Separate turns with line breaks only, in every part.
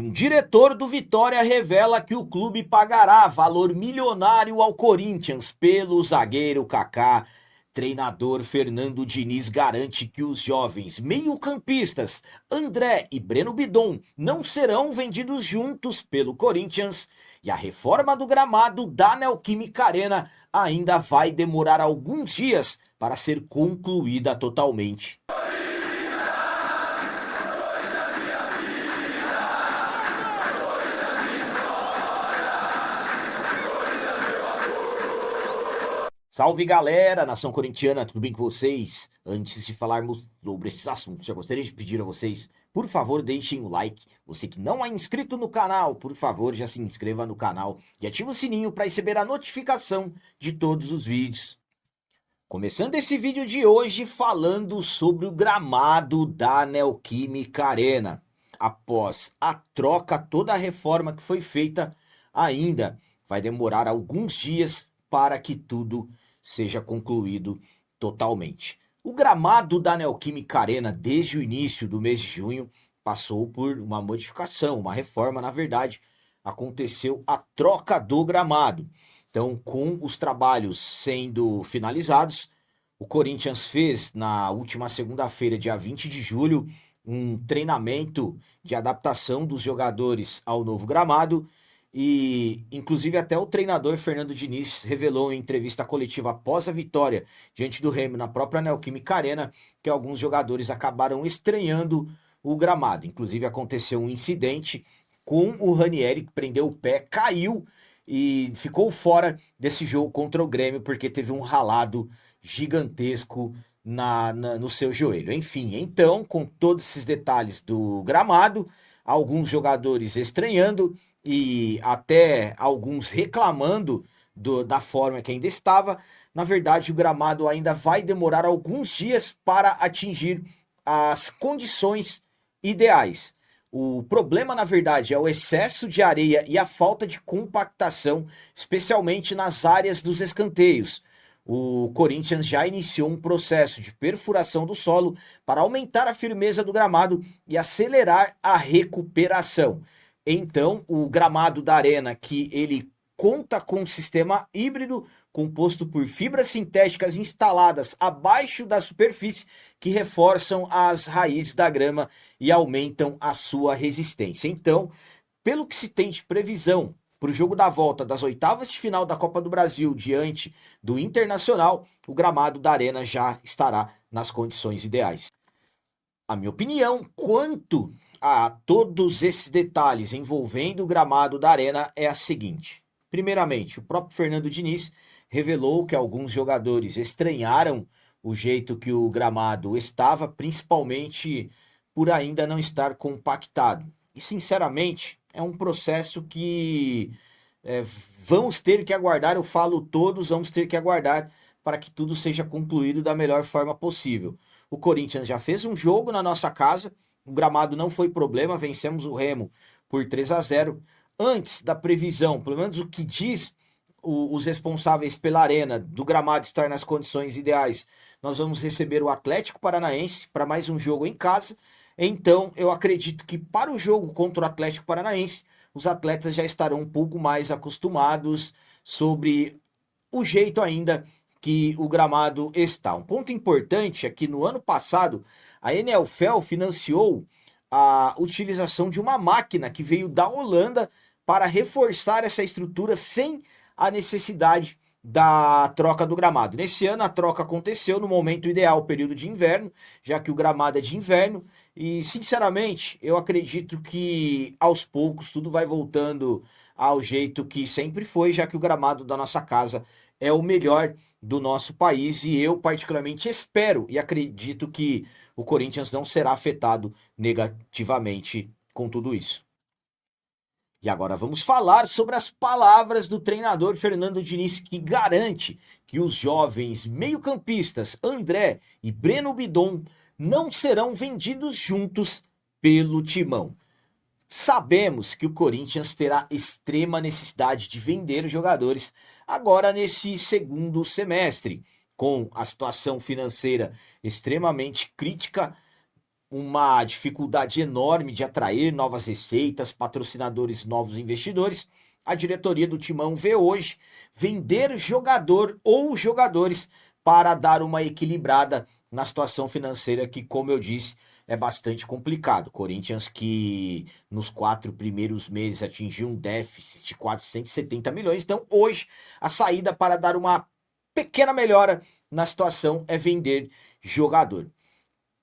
Um diretor do Vitória revela que o clube pagará valor milionário ao Corinthians pelo zagueiro Kaká. Treinador Fernando Diniz garante que os jovens meio-campistas André e Breno Bidon não serão vendidos juntos pelo Corinthians. E a reforma do gramado da Neoquímica Arena ainda vai demorar alguns dias para ser concluída totalmente. Salve galera, nação corintiana, tudo bem com vocês? Antes de falarmos sobre esses assuntos, já gostaria de pedir a vocês, por favor, deixem o like. Você que não é inscrito no canal, por favor, já se inscreva no canal e ative o sininho para receber a notificação de todos os vídeos. Começando esse vídeo de hoje falando sobre o gramado da Neoquímica Arena. Após a troca, toda a reforma que foi feita, ainda vai demorar alguns dias para que tudo seja concluído totalmente. O gramado da Neoquímica Arena, desde o início do mês de junho, passou por uma modificação, uma reforma, na verdade, aconteceu a troca do gramado. Então, com os trabalhos sendo finalizados, o Corinthians fez na última segunda-feira, dia 20 de julho, um treinamento de adaptação dos jogadores ao novo gramado e, inclusive, até o treinador Fernando Diniz revelou em entrevista coletiva após a vitória diante do Remo na própria Neoquímica Arena que alguns jogadores acabaram estranhando o gramado. Inclusive, aconteceu um incidente com o Ranieri que prendeu o pé, caiu e ficou fora desse jogo contra o Grêmio porque teve um ralado gigantesco no seu joelho. Enfim, então, com todos esses detalhes do gramado, alguns jogadores estranhando e até alguns reclamando da forma que ainda estava, na verdade o gramado ainda vai demorar alguns dias para atingir as condições ideais. O problema, na verdade, é o excesso de areia e a falta de compactação, especialmente nas áreas dos escanteios. O Corinthians já iniciou um processo de perfuração do solo para aumentar a firmeza do gramado e acelerar a recuperação. Então, o gramado da arena, que ele conta com um sistema híbrido composto por fibras sintéticas instaladas abaixo da superfície que reforçam as raízes da grama e aumentam a sua resistência. Então, pelo que se tem de previsão para o jogo da volta das oitavas de final da Copa do Brasil diante do Internacional, o gramado da arena já estará nas condições ideais. A minha opinião quanto a todos esses detalhes envolvendo o gramado da arena é a seguinte. Primeiramente, o próprio Fernando Diniz revelou que alguns jogadores estranharam o jeito que o gramado estava, principalmente por ainda não estar compactado. E, sinceramente, é um processo que é, vamos ter que aguardar, eu falo todos, vamos ter que aguardar para que tudo seja concluído da melhor forma possível. O Corinthians já fez um jogo na nossa casa, o gramado não foi problema, vencemos o Remo por 3-0. Antes da previsão, pelo menos o que diz os responsáveis pela arena, do gramado estar nas condições ideais, nós vamos receber o Atlético Paranaense para mais um jogo em casa. Então, eu acredito que para o jogo contra o Atlético Paranaense, os atletas já estarão um pouco mais acostumados sobre o jeito ainda que o gramado está. Um ponto importante é que no ano passado a Enelfel financiou a utilização de uma máquina que veio da Holanda para reforçar essa estrutura sem a necessidade da troca do gramado. Nesse ano a troca aconteceu no momento ideal, período de inverno, já que o gramado é de inverno e sinceramente eu acredito que aos poucos tudo vai voltando ao jeito que sempre foi, já que o gramado da nossa casa é o melhor do nosso país e eu particularmente espero e acredito que o Corinthians não será afetado negativamente com tudo isso. E agora vamos falar sobre as palavras do treinador Fernando Diniz, que garante que os jovens meio-campistas André e Breno Bidon não serão vendidos juntos pelo Timão. Sabemos que o Corinthians terá extrema necessidade de vender jogadores agora nesse segundo semestre, com a situação financeira extremamente crítica. uma dificuldade enorme de atrair novas receitas, patrocinadores, novos investidores, a diretoria do Timão vê hoje vender jogador ou jogadores para dar uma equilibrada na situação financeira que, como eu disse, é bastante complicado. Corinthians que nos 4 primeiros meses atingiu um déficit de quase 170 milhões. Então, hoje, a saída para dar uma pequena melhora na situação é vender jogador.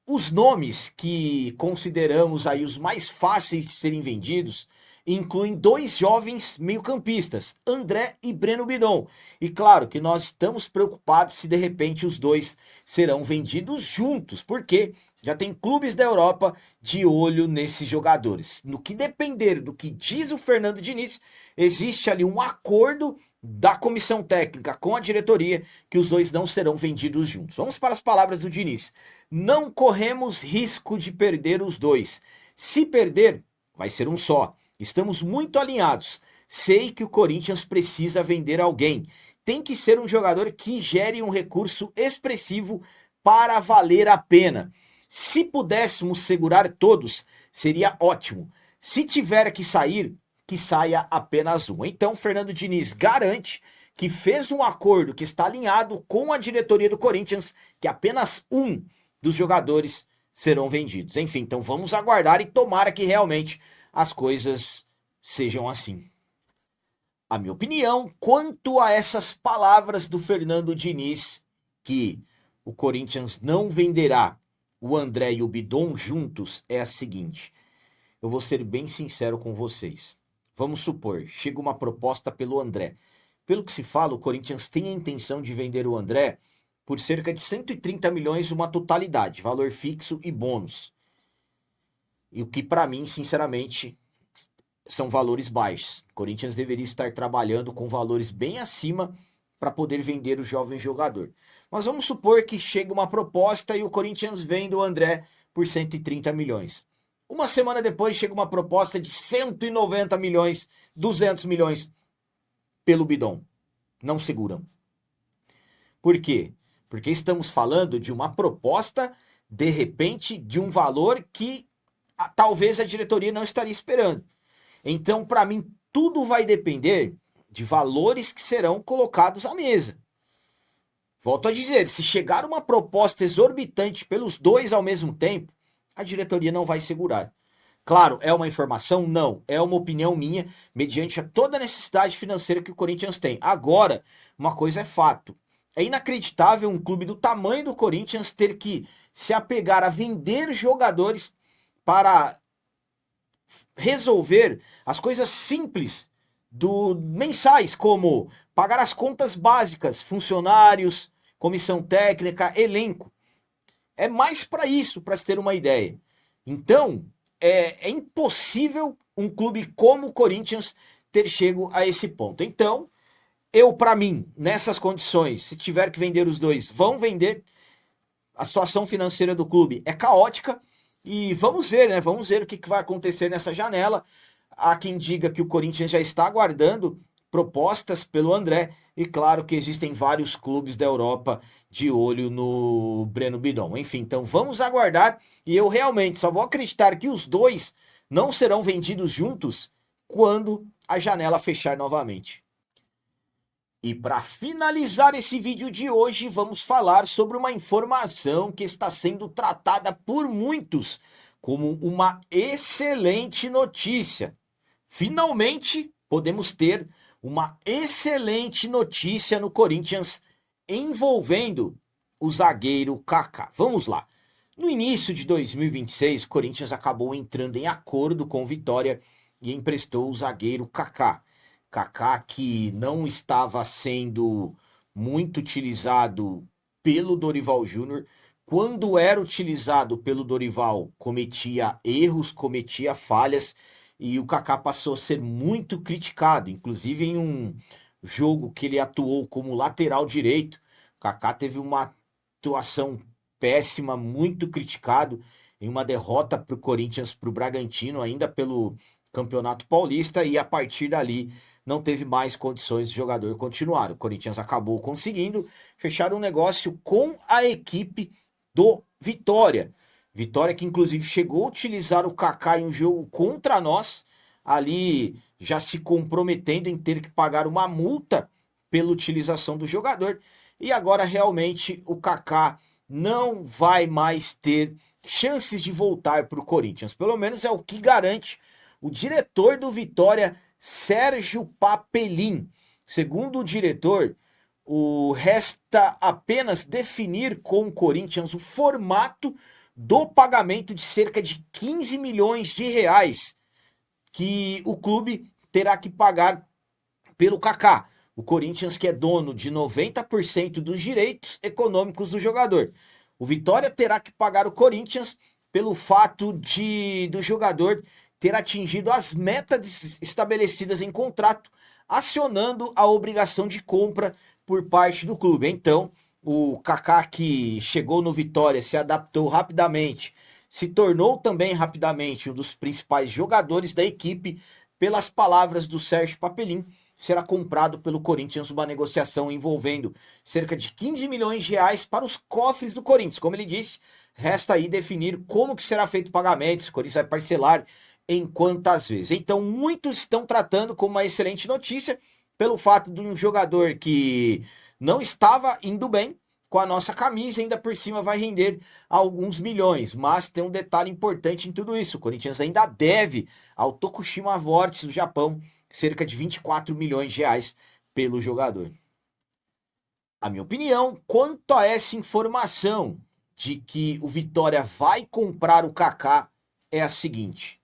Os nomes que consideramos aí os mais fáceis de serem vendidos incluem dois jovens meio-campistas, André e Breno Bidon. E claro que nós estamos preocupados se de repente os dois serão vendidos juntos, porque já tem clubes da Europa de olho nesses jogadores. No que depender do que diz o Fernando Diniz, existe ali um acordo da comissão técnica com a diretoria que os dois não serão vendidos juntos. Vamos para as palavras do Diniz. Não corremos risco de perder os dois. Se perder, vai ser um só. Estamos muito alinhados. Sei que o Corinthians precisa vender alguém. Tem que ser um jogador que gere um recurso expressivo para valer a pena. Se pudéssemos segurar todos, seria ótimo. Se tiver que sair, que saia apenas um. Então, Fernando Diniz garante que fez um acordo que está alinhado com a diretoria do Corinthians, que apenas um dos jogadores serão vendidos. Enfim, então vamos aguardar e tomara que realmente as coisas sejam assim. A minha opinião quanto a essas palavras do Fernando Diniz, que o Corinthians não venderá o André e o Bidon juntos, é a seguinte. Eu vou ser bem sincero com vocês. Vamos supor, chega uma proposta pelo André. Pelo que se fala, o Corinthians tem a intenção de vender o André por cerca de 130 milhões uma totalidade, valor fixo e bônus. E o que para mim, sinceramente, são valores baixos. O Corinthians deveria estar trabalhando com valores bem acima para poder vender o jovem jogador. Mas vamos supor que chega uma proposta e o Corinthians vende o André por 130 milhões. Uma semana depois chega uma proposta de 190 milhões, 200 milhões pelo Bidon. Não seguram. Por quê? Porque estamos falando de uma proposta, de repente, de um valor que talvez a diretoria não estaria esperando. Então, para mim, tudo vai depender de valores que serão colocados à mesa. Volto a dizer, se chegar uma proposta exorbitante pelos dois ao mesmo tempo, a diretoria não vai segurar. Claro, é uma informação? Não. É uma opinião minha, mediante a toda a necessidade financeira que o Corinthians tem. Agora, uma coisa é fato. É inacreditável um clube do tamanho do Corinthians ter que se apegar a vender jogadores para resolver as coisas simples mensais, como pagar as contas básicas, funcionários, comissão técnica, elenco. É mais para isso, para se ter uma ideia. Então, é impossível um clube como o Corinthians ter chego a esse ponto. Então, para mim, nessas condições, se tiver que vender os dois, vão vender. A situação financeira do clube é caótica e vamos ver, né? Vamos ver o que vai acontecer nessa janela. Há quem diga que o Corinthians já está aguardando propostas pelo André e claro que existem vários clubes da Europa de olho no Breno Bidon. Enfim, então vamos aguardar e eu realmente só vou acreditar que os dois não serão vendidos juntos quando a janela fechar novamente. E para finalizar esse vídeo de hoje, vamos falar sobre uma informação que está sendo tratada por muitos como uma excelente notícia. Finalmente, podemos ter uma excelente notícia no Corinthians envolvendo o zagueiro Kaká. Vamos lá. No início de 2026, o Corinthians acabou entrando em acordo com o Vitória e emprestou o zagueiro Kaká. Kaká que não estava sendo muito utilizado pelo Dorival Júnior. Quando era utilizado pelo Dorival, cometia erros, cometia falhas e o Kaká passou a ser muito criticado, inclusive em um jogo que ele atuou como lateral direito. O Kaká teve uma atuação péssima, muito criticado em uma derrota para o Corinthians, para o Bragantino, ainda pelo Campeonato Paulista, e a partir dali não teve mais condições de jogador continuar. O Corinthians acabou conseguindo fechar um negócio com a equipe do Vitória. Vitória que inclusive chegou a utilizar o Kaká em um jogo contra nós, ali já se comprometendo em ter que pagar uma multa pela utilização do jogador. E agora realmente o Kaká não vai mais ter chances de voltar para o Corinthians. Pelo menos é o que garante o diretor do Vitória, Sérgio Papelin. Segundo o diretor, resta apenas definir com o Corinthians o formato do pagamento de cerca de 15 milhões de reais que o clube terá que pagar pelo Kaká. O Corinthians que é dono de 90% dos direitos econômicos do jogador. O Vitória terá que pagar o Corinthians pelo fato do jogador ter atingido as metas estabelecidas em contrato, acionando a obrigação de compra por parte do clube. Então, o Kaká que chegou no Vitória, se adaptou rapidamente, se tornou também rapidamente um dos principais jogadores da equipe, pelas palavras do Sérgio Papelin, será comprado pelo Corinthians uma negociação envolvendo cerca de 15 milhões de reais para os cofres do Corinthians. Como ele disse, resta aí definir como que será feito o pagamento, se o Corinthians vai parcelar em quantas vezes. Então, muitos estão tratando como uma excelente notícia pelo fato de um jogador que não estava indo bem com a nossa camisa, ainda por cima vai render alguns milhões. Mas tem um detalhe importante em tudo isso: o Corinthians ainda deve ao Tokushima Vortis do Japão cerca de 24 milhões de reais pelo jogador. A minha opinião quanto a essa informação de que o Vitória vai comprar o Kaká é a seguinte: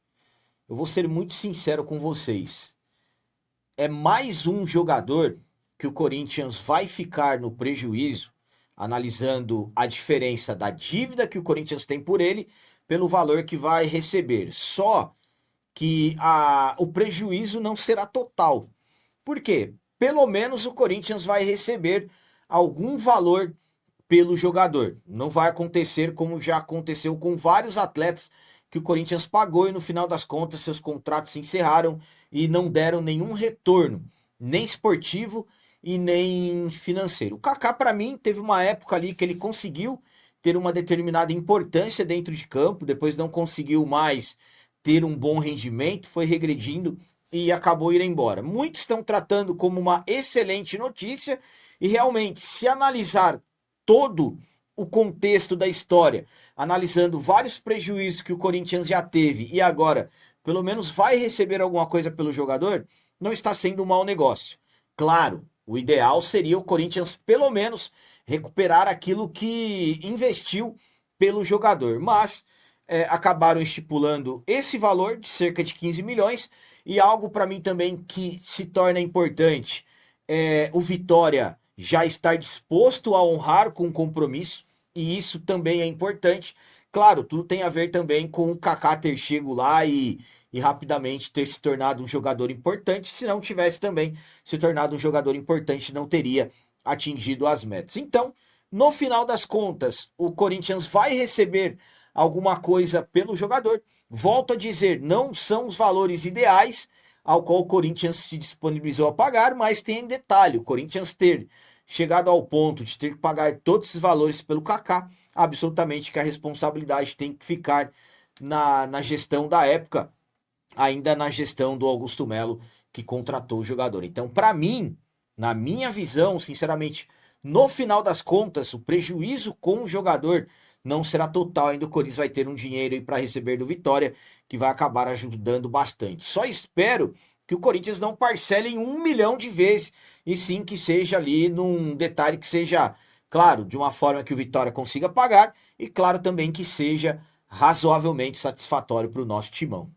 eu vou ser muito sincero com vocês. É mais um jogador que o Corinthians vai ficar no prejuízo, analisando a diferença da dívida que o Corinthians tem por ele pelo valor que vai receber. Só que o prejuízo não será total. Por quê? Pelo menos o Corinthians vai receber algum valor pelo jogador. Não vai acontecer como já aconteceu com vários atletas que o Corinthians pagou e no final das contas seus contratos se encerraram e não deram nenhum retorno, nem esportivo e nem financeiro. O Kaká, para mim, teve uma época ali que ele conseguiu ter uma determinada importância dentro de campo, depois não conseguiu mais ter um bom rendimento, foi regredindo e acabou ir embora. Muitos estão tratando como uma excelente notícia e realmente, se analisar todo o contexto da história, analisando vários prejuízos que o Corinthians já teve e agora, pelo menos, vai receber alguma coisa pelo jogador, não está sendo um mau negócio. Claro, o ideal seria o Corinthians, pelo menos, recuperar aquilo que investiu pelo jogador, mas acabaram estipulando esse valor de cerca de 15 milhões e algo para mim também que se torna importante é o Vitória já estar disposto a honrar com o compromisso, e isso também é importante. Claro, tudo tem a ver também com o Kaká ter chego lá e rapidamente ter se tornado um jogador importante. Se não tivesse também se tornado um jogador importante, não teria atingido as metas. Então, no final das contas, o Corinthians vai receber alguma coisa pelo jogador. Volto a dizer, não são os valores ideais ao qual o Corinthians se disponibilizou a pagar, mas tem detalhe: o Corinthians ter chegado ao ponto de ter que pagar todos esses valores pelo Kaká, absolutamente que a responsabilidade tem que ficar na gestão da época, ainda na gestão do Augusto Melo, que contratou o jogador. Então, para mim, na minha visão, sinceramente, no final das contas, o prejuízo com o jogador não será total. Ainda o Corinthians vai ter um dinheiro aí para receber do Vitória, que vai acabar ajudando bastante. Só espero que o Corinthians não parcele em 1 milhão de vezes, e sim que seja ali num detalhe que seja, claro, de uma forma que o Vitória consiga pagar, e claro também que seja razoavelmente satisfatório para o nosso timão.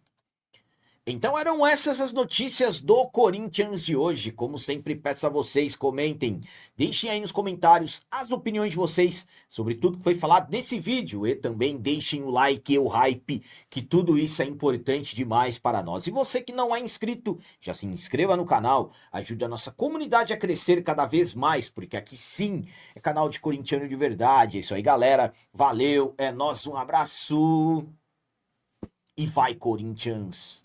Então eram essas as notícias do Corinthians de hoje. Como sempre, peço a vocês, comentem, deixem aí nos comentários as opiniões de vocês sobre tudo que foi falado nesse vídeo e também deixem o like e o hype, que tudo isso é importante demais para nós. E você que não é inscrito, já se inscreva no canal, ajude a nossa comunidade a crescer cada vez mais, porque aqui sim é canal de corintiano de verdade. É isso aí, galera. Valeu, é nóis, um abraço e vai, Corinthians!